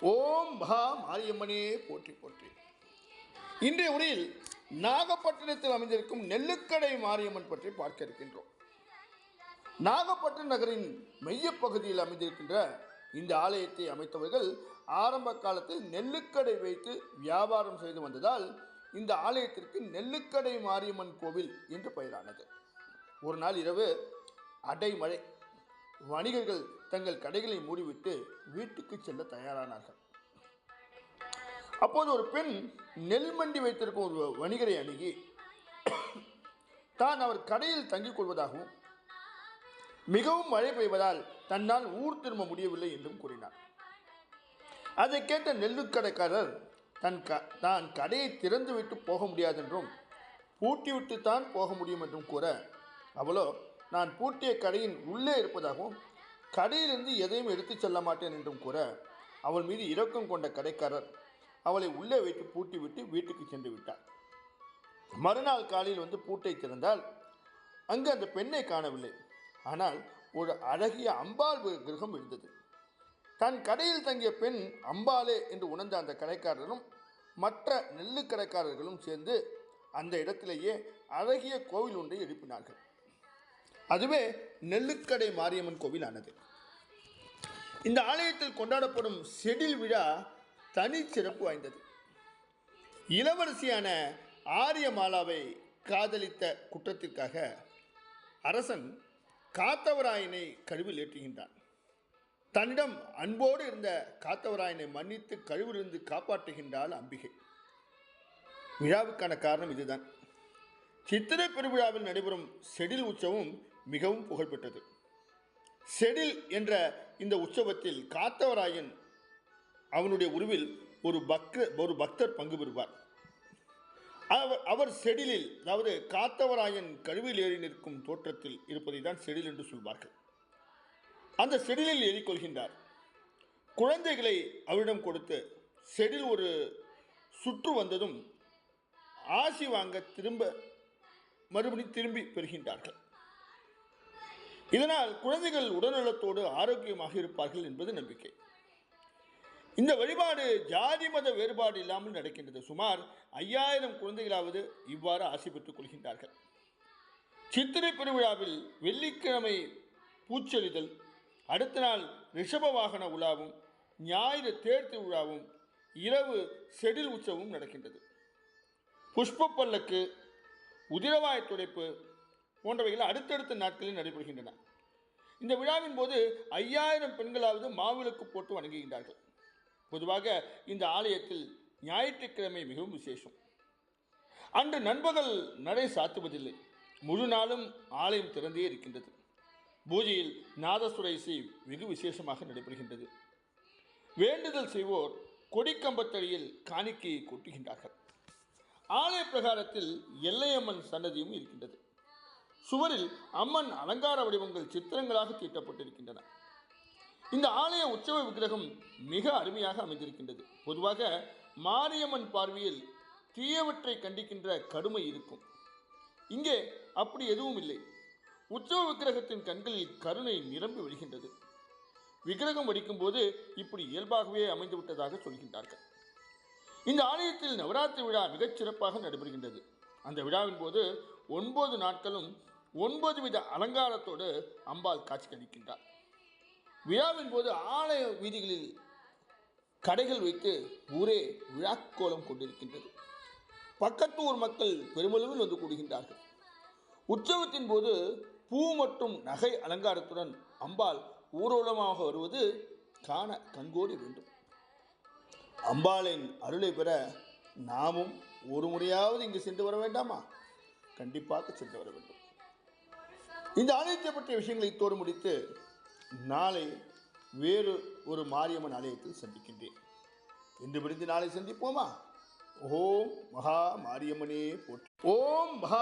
ஓம் மகா மாரியம்மனே போற்றி போற்றி. இன்றைய உரையில் நாகப்பட்டினத்தில் அமைந்திருக்கும் நெல்லுக்கடை மாரியம்மன் பற்றி பார்க்க இருக்கின்றோம். நாகப்பட்டினம் நகரின் மையப்பகுதியில் அமைந்திருக்கின்ற இந்த ஆலயத்தை அமைத்தவர்கள் ஆரம்ப காலத்தில் நெல்லுக்கடை வைத்து வியாபாரம் செய்து வந்ததால் இந்த ஆலயத்திற்கு நெல்லுக்கடை மாரியம்மன் கோவில் என்று பெயரானது. ஒரு நாள் இரவு அடைமழை. வணிகர்கள் தங்கள் கடைகளை மூடிவிட்டு வீட்டுக்கு செல்ல தயாரானார்கள். அப்போது ஒரு பெண் நெல் மண்டி வைத்திருக்கும் ஒரு வணிகரை அணுகி தான் அவர் கடையில் தங்கிக் கொள்வதாகவும் மிகவும் மழை பெய்வதால் தன்னால் ஊர் திரும்ப முடியவில்லை என்றும் கூறினார். அதை கேட்ட நெல்லுக்கடைக்காரர் தான் கடையை திறந்துவிட்டு போக முடியாதென்றும் பூட்டிவிட்டு தான் போக முடியும் என்றும் கூற, அவளோ நான் பூட்டிய கடையின் உள்ளே இருப்பதாகவும் கடையிலிருந்து எதையும் எடுத்துச் செல்ல மாட்டேன் என்றும் கூற, அவள் மீது இரக்கம் கொண்ட கடைக்காரர் அவளை உள்ளே வைத்து பூட்டிவிட்டு வீட்டுக்கு சென்று விட்டார். மறுநாள் காலையில் வந்து பூட்டை திறந்தால் அங்கு அந்த பெண்ணை காணவில்லை. ஆனால் ஒரு அழகிய அம்பாள் கிரகம் இருந்தது. தன் கடையில் தங்கிய பெண் அம்பாளே என்று உணர்ந்த அந்த கடைக்காரரும் மற்ற நெல்லு கடைக்காரர்களும் சேர்ந்து அந்த இடத்திலேயே அழகிய கோவில் ஒன்றை எழுப்பினார்கள். அதுவே நெல்லுக்கடை மாரியம்மன் கோவில் ஆனது. இந்த ஆலயத்தில் கொண்டாடப்படும் செடில் விழா தனி சிறப்பு வாய்ந்தது. இளவரசியான ஆரியமாலாவை காதலித்த குற்றத்திற்காக அரசன் காத்தவராயனை கழுவில் ஏற்றுகின்றான். தன்னிடம் அன்போடு இருந்த காத்தவராயனை மன்னித்து கழுவிலிருந்து காப்பாற்றுகின்றாள் அம்பிகை. விழாவுக்கான காரணம் இதுதான். சித்திரை பெருவிழாவில் நடைபெறும் செடில் உற்சவம் மிகவும் புகழ்பெற்றது. செடில் என்ற இந்த உற்சவத்தில் காத்தவராயன் அவனுடைய உருவில் ஒரு பக்தர் பங்கு பெறுவார். அவர் செடிலில், அதாவது காத்தவராயன் கழுவில் ஏறி நிற்கும் தோற்றத்தில் இருப்பதை தான் செடில் என்று சொல்வார்கள். அந்த செடிலில் ஏறிக்கொள்கின்றார். குழந்தைகளை அவரிடம் கொடுத்து செடில் ஒரு சுற்று வந்ததும் ஆசி வாங்க மறுபடியும் திரும்பி பெறுகின்றார்கள். இதனால் குழந்தைகள் உடல்நலத்தோடு ஆரோக்கியமாக இருப்பார்கள் என்பது நம்பிக்கை. இந்த வழிபாடு ஜாதி மத வேறுபாடு இல்லாமல் நடக்கின்றது. சுமார் 5000 குழந்தைகளாவது இவ்வாறு ஆசி பெற்றுக் கொள்கின்றார்கள். சித்திரை பெருவிழாவில் வெள்ளிக்கிழமை பூச்சொலிதல், அடுத்த நாள் ரிஷப வாகன உலாவும், ஞாயிறு தேர் திருவிழாவும், இரவு செடில் உற்சவமும் நடக்கின்றது. புஷ்ப பல்லக்கு, உதிரவாய் துடைப்பு போன்றவைகள் அடுத்தடுத்த நாட்களில் நடைபெறுகின்றன. இந்த விழாவின் போது 5000 பெண்களாவது மாவிளக்கு போட்டு வணங்குகின்றார்கள். பொதுவாக இந்த ஆலயத்தில் ஞாயிற்றுக்கிழமை மிகவும் விசேஷம். அன்று நண்பகல் நடை சாத்துவதில்லை. முழு நாளும் ஆலயம் திறந்தே இருக்கின்றது. பூஜையில் நாதசுர இசை வெகு விசேஷமாக நடைபெறுகின்றது. வேண்டுதல் செய்வோர் கொடிக்கம்பத்தடியில் காணிக்கையை கொட்டுகின்றார்கள். ஆலய பிரகாரத்தில் எல்லையம்மன் சன்னதியும் இருக்கின்றது. சுவரில் அம்மன் அலங்கார வடிவங்கள் சித்திரங்களாக தீட்டப்பட்டிருக்கின்றன. இந்த ஆலய உற்சவ விக்கிரகம் மிக அருமையாக அமைந்திருக்கின்றது. பொதுவாக மாரியம்மன் பார்வையில் தீயவற்றை கண்டிக்கின்ற கடுமை இருக்கும். இங்கே அப்படி எதுவும் இல்லை. உற்சவ விக்கிரகத்தின் கண்களில் கருணை நிரம்பி வருகின்றது. விக்கிரகம் வடிக்கும் போது இப்படி இயல்பாகவே அமைந்துவிட்டதாக சொல்கின்றார்கள். இந்த ஆலயத்தில் நவராத்திரி விழா மிகச் சிறப்பாக நடைபெறுகின்றது. அந்த விழாவின் போது 9 நாட்களும் 9 வித அலங்காரத்தோடு அம்பாள் காட்சியளிக்கின்றார். விழாவின் போது ஆலய வீதிகளில் கடைகள் வைத்து ஊரே விழாக்கோலம் கொண்டிருக்கின்றது. பக்கத்து ஊர் மக்கள் பெருமளவில் வந்து கூடுகின்றார்கள். உற்சவத்தின் போது பூ மற்றும் நகை அலங்காரத்துடன் அம்பாள் ஊர்வலமாக வருவது காண கண்கோடி வேண்டும். அம்பாளின் அருளை பெற நாமும் ஒரு முறையாவது இங்கு சென்று வர வேண்டாமா? கண்டிப்பாக சென்று வர வேண்டும். இந்த ஆலயத்தை பற்றிய விஷயங்களை இத்தோடு முடித்து நாளை வேறு ஒரு மாரியம்மன் ஆலயத்தில் சந்திக்கின்றேன். இன்று விடுத்து நாளை சந்திப்போமா? ஓம் மகா மாரியம்மனே போற்றி. ஓம் மகா